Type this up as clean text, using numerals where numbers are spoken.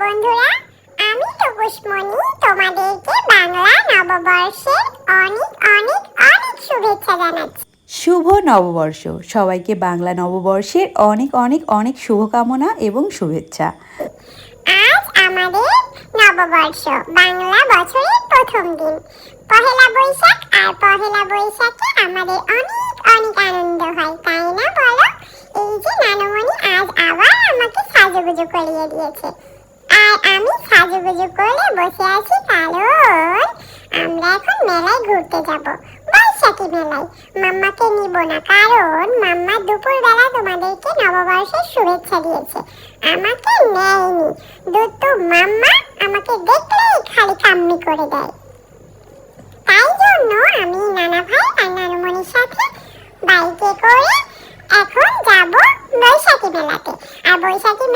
বন্ধুরা, আমি তপস্মণি তোমাদেরকে বাংলা নববর্ষের অনেক অনেক অনেক শুভেচ্ছা জানাচ্ছি। শুভ নববর্ষ। সবাইকে বাংলা নববর্ষের অনেক অনেক অনেক শুভকামনা এবং শুভেচ্ছা। আজ আমাদের নববর্ষ, বাংলা বছরের প্রথম দিন পহেলা বৈশাখ। আর পহেলা বৈশাখে আমাদের অনেক অনেক আনন্দ হয়, তাই না বলো? এই যে নানুমণি আজ আবার আমাকে সাজুগুজু করিয়ে দিয়েছে, আর আমি সাজুগুজু করে বসে আছি কারণ আমরা এখন মেলায় ঘুরতে যাব, বৈশাখী মেলায়। মাম্মাকে নিব না, কারণ মাম্মা দুপুরবেলা তোমাদেরকে নববর্ষের শুভেচ্ছা দিয়েছে, আমাকে নেয়নি। দুটো মাম্মা আমাকে দেখলেই খালি কাম্মি করে দেয়। তাই জন্য আমি নানা ভাই আর নানুমণির সাথে বাইকে করে এখন যাব বৈশাখী মেলাতে। আর বৈশাখী